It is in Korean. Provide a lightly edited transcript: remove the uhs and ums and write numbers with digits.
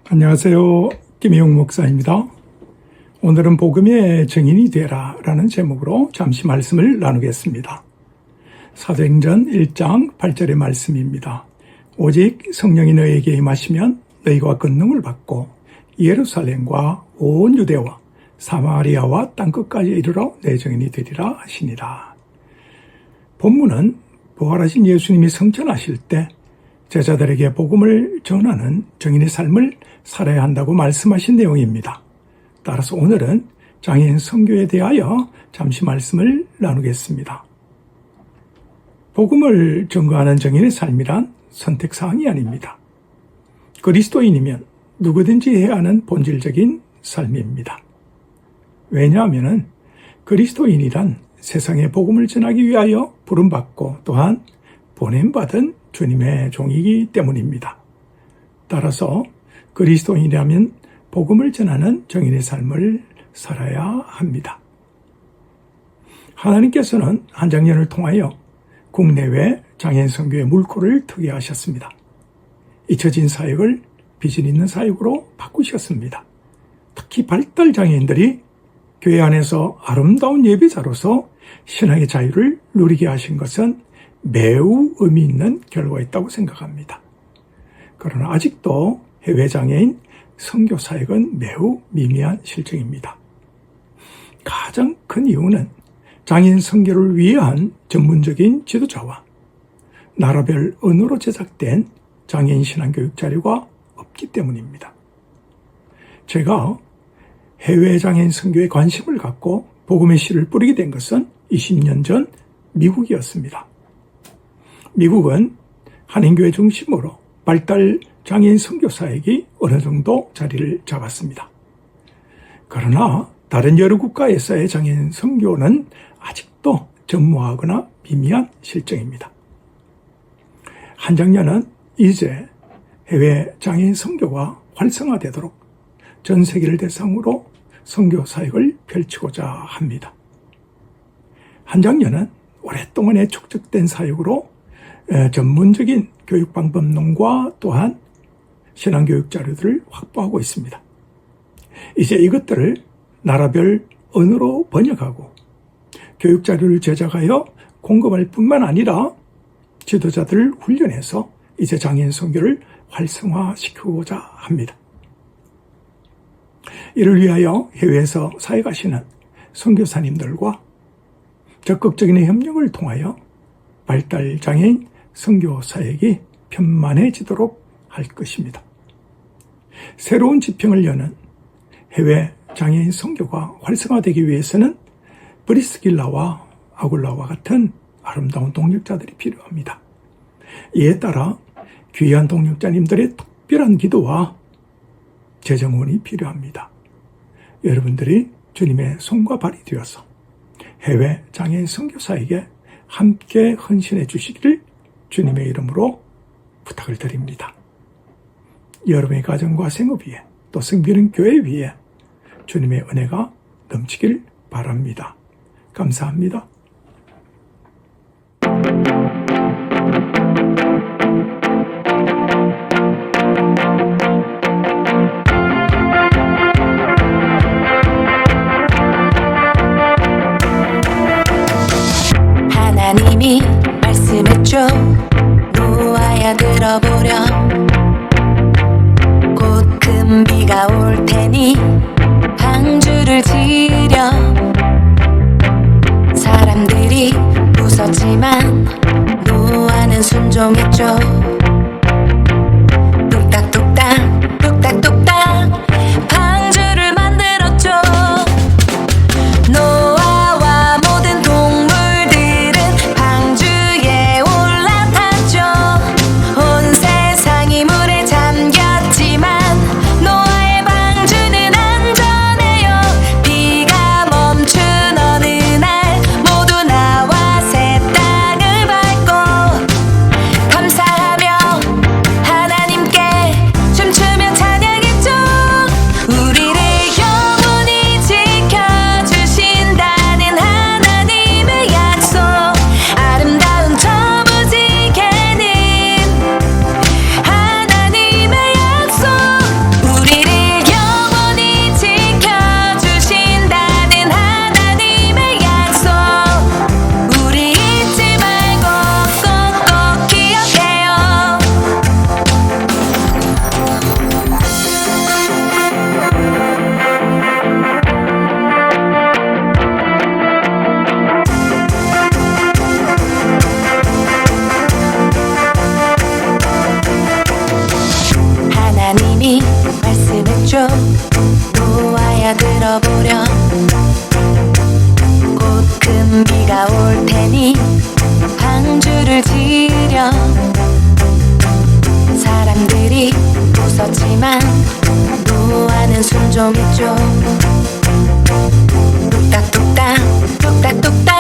안녕하세요. 김혜용 목사입니다. 오늘은 복음의 증인이 되라 라는 제목으로 잠시 말씀을 나누겠습니다. 사도행전 1장 8절의 말씀입니다. 오직 성령이 너희에게 임하시면 너희가 권능을 받고 예루살렘과 온 유대와 사마리아와 땅끝까지 이르러 내 증인이 되리라 하시니라. 본문은 부활하신 예수님이 성천하실 때 제자들에게 복음을 전하는 증인의 삶을 살아야 한다고 말씀하신 내용입니다. 따라서 오늘은 장애인 선교에 대하여 잠시 말씀을 나누겠습니다. 복음을 전거하는 증인의 삶이란 선택사항이 아닙니다. 그리스도인이면 누구든지 해야 하는 본질적인 삶입니다. 왜냐하면 그리스도인이란 세상에 복음을 전하기 위하여 부름받고 또한 보냄받은 주님의 종이기 때문입니다. 따라서 그리스도인이라면 복음을 전하는 증인의 삶을 살아야 합니다. 하나님께서는 한 장년을 통하여 국내외 장애인 선교의 물꼬를 트게 하셨습니다. 잊혀진 사역을 비전 있는 사역으로 바꾸셨습니다. 특히 발달 장애인들이 교회 안에서 아름다운 예배자로서 신앙의 자유를 누리게 하신 것은 매우 의미 있는 결과였다고 생각합니다. 그러나 아직도 해외 장애인 선교 사역은 매우 미미한 실정입니다. 가장 큰 이유는 장애인 선교를 위한 전문적인 지도자와 나라별 언어로 제작된 장애인 신앙교육 자료가 없기 때문입니다. 제가 해외 장애인 선교에 관심을 갖고 복음의 씨를 뿌리게 된 것은 20년 전 미국이었습니다. 미국은 한인교회 중심으로 발달 장애인 선교 사역이 어느 정도 자리를 잡았습니다. 그러나 다른 여러 국가에서의 장애인 선교는 아직도 전무하거나 미미한 실정입니다. 한 장년은 이제 해외 장애인 선교가 활성화되도록 전 세계를 대상으로 선교 사역을 펼치고자 합니다. 한 장년은 오랫동안에 축적된 사역으로 전문적인 교육 방법론과 또한 신앙교육 자료들을 확보하고 있습니다. 이제 이것들을 나라별 언어로 번역하고 교육 자료를 제작하여 공급할 뿐만 아니라 지도자들을 훈련해서 이제 장애인 선교를 활성화시키고자 합니다. 이를 위하여 해외에서 사역하시는 선교사님들과 적극적인 협력을 통하여 발달 장애인 선교 사역이 편만해지도록 할 것입니다. 새로운 지평을 여는 해외 장애인 선교가 활성화되기 위해서는 브리스길라와 아굴라와 같은 아름다운 동력자들이 필요합니다. 이에 따라 귀한 동력자님들의 특별한 기도와 재정원이 필요합니다. 여러분들이 주님의 손과 발이 되어서 해외 장애인 선교사에게 함께 헌신해 주시기를 주님의 이름으로 부탁을 드립니다. 여러분의 가정과 생업 위에 또 섬기는 교회 위에 주님의 은혜가 넘치길 바랍니다. 감사합니다. 하나님이 말씀했죠. 놓아야 들어보렴. 곧 큰 비가 올 테니 방주를 지렴. 사람들이 웃었지만 노아는 순종했죠. 뚝딱뚝딱 뚝딱뚝딱 방주를 만들었죠. 노아와 모든 동물들은 방주에 올라탔죠. 온 세상이 물에 잠겼지만 노아의 방주는 안전해요. 비가 멈춘 어느 날 모두 나와 새 땅을 밟고 감사하며 하나님이 말씀했죠. 노아야 들어보렴. 곧 큰 비가 올 테니 방주를 지으렴. 사람들이 웃었지만 노아는 순종했죠. 뚝딱뚝딱 뚝딱뚝딱